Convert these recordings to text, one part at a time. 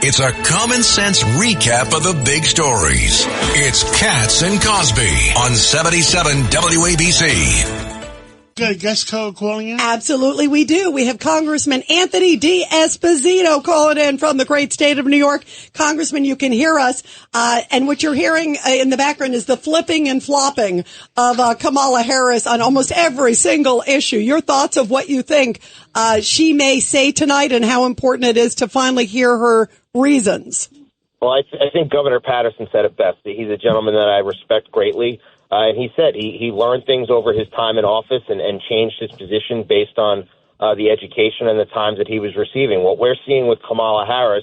It's a common sense recap of the big stories. It's Katz and Cosby on 77 WABC. Got a guest calling in? Absolutely, we do. We have Congressman Anthony D'Esposito calling in from the great state of New York. Congressman, you can hear us. And what you're hearing in the background is the flipping and flopping of Kamala Harris on almost every single issue. Your thoughts of what you think she may say tonight and how important it is to finally hear her reasons. Well, I think Governor Patterson said it best. He's a gentleman that I respect greatly. And he said he learned things over his time in office and changed his position based on the education and the times that he was receiving. What we're seeing with Kamala Harris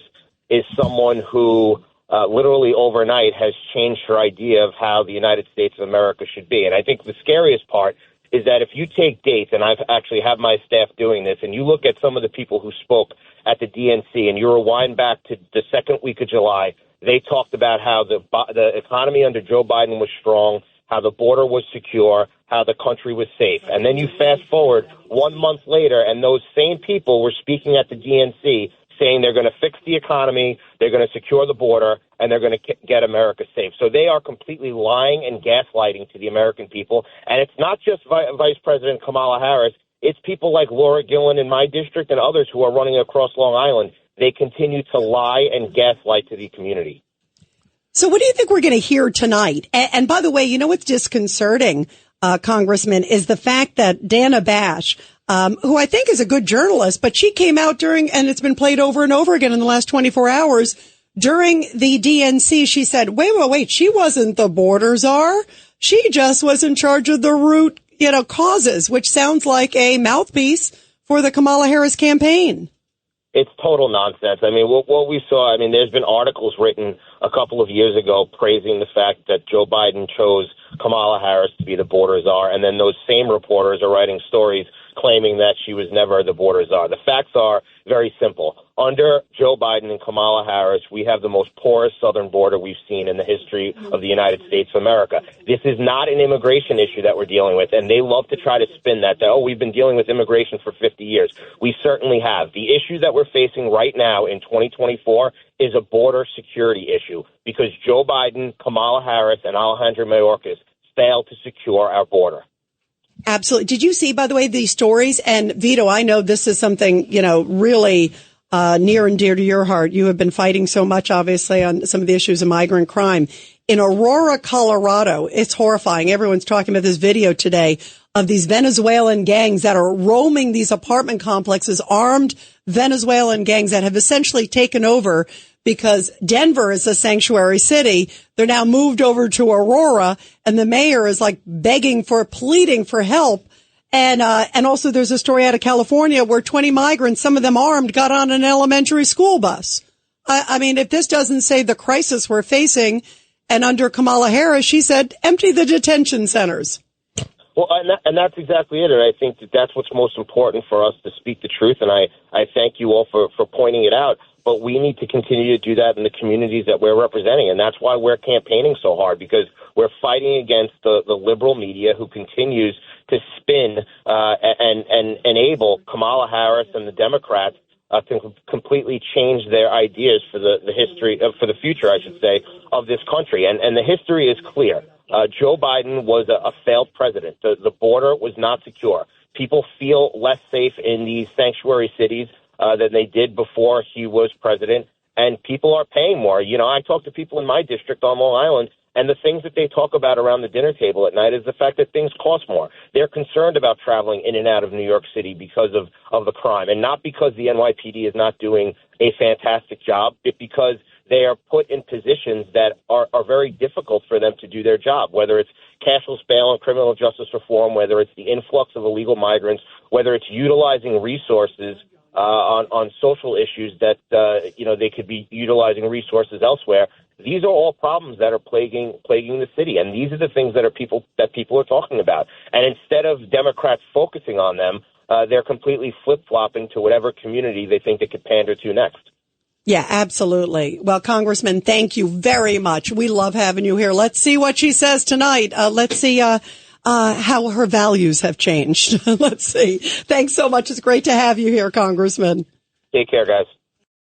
is someone who literally overnight has changed her idea of how the United States of America should be. And I think the scariest part is that if you take dates, and I've actually have my staff doing this, and you look at some of the people who spoke at the DNC and you rewind back to the second week of July, they talked about how the economy under Joe Biden was strong, how the border was secure, how the country was safe. And then you fast forward 1 month later, and those same people were speaking at the DNC saying they're going to fix the economy, they're going to secure the border, and they're going to get America safe. So they are completely lying and gaslighting to the American people. And it's not just Vice President Kamala Harris. It's people like Laura Gillen in my district and others who are running across Long Island. They continue to lie and gaslight to the community. So what do you think we're going to hear tonight? And by the way, you know what's disconcerting, Congressman, is the fact that Dana Bash, who I think is a good journalist, but she came out and it's been played over and over again in the last 24 hours, during the DNC, she said, wait, she wasn't the border czar. She just was in charge of the root, causes, which sounds like a mouthpiece for the Kamala Harris campaign. It's total nonsense. I mean, what we saw, there's been articles written a couple of years ago praising the fact that Joe Biden chose Kamala Harris to be the border czar, and then those same reporters are writing stories claiming that she was never the border czar. The facts are very simple. Under Joe Biden and Kamala Harris, we have the most porous southern border we've seen in the history of the United States of America. This is not an immigration issue that we're dealing with, and they love to try to spin that, we've been dealing with immigration for 50 years. We certainly have. The issue that we're facing right now in 2024 is a border security issue because Joe Biden, Kamala Harris, and Alejandro Mayorkas failed to secure our border. Absolutely. Did you see, by the way, these stories? And Vito, I know this is something, really near and dear to your heart. You have been fighting so much, obviously, on some of the issues of migrant crime. In Aurora, Colorado, it's horrifying. Everyone's talking about this video today of these Venezuelan gangs that are roaming these apartment complexes, armed Venezuelan gangs that have essentially taken over because Denver is a sanctuary city. They're now moved over to Aurora, and the mayor is pleading for help. And also there's a story out of California where 20 migrants, some of them armed, got on an elementary school bus. I mean, if this doesn't save the crisis we're facing, and under Kamala Harris, she said, empty the detention centers. Well, and that's exactly it. And I think that's what's most important for us to speak the truth. And I thank you all for pointing it out. But we need to continue to do that in the communities that we're representing. And that's why we're campaigning so hard, because we're fighting against the liberal media who continues to spin and enable Kamala Harris and the Democrats to completely change their ideas for the history, for the future, I should say, of this country. And the history is clear. Joe Biden was a failed president. The border was not secure. People feel less safe in these sanctuary cities than they did before he was president, and people are paying more. I talk to people in my district on Long Island, and the things that they talk about around the dinner table at night is the fact that things cost more. They're concerned about traveling in and out of New York City because of the crime, and not because the NYPD is not doing a fantastic job, but because they are put in positions that are very difficult for them to do their job, whether it's cashless bail and criminal justice reform, whether it's the influx of illegal migrants, whether it's utilizing resources on social issues that, they could be utilizing resources elsewhere. These are all problems that are plaguing the city. And these are the things that people are talking about. And instead of Democrats focusing on them, they're completely flip-flopping to whatever community they think they could pander to next. Yeah, absolutely. Well, Congressman, thank you very much. We love having you here. Let's see what she says tonight. Let's see, how her values have changed. Let's see. Thanks so much. It's great to have you here, Congressman. Take care, guys.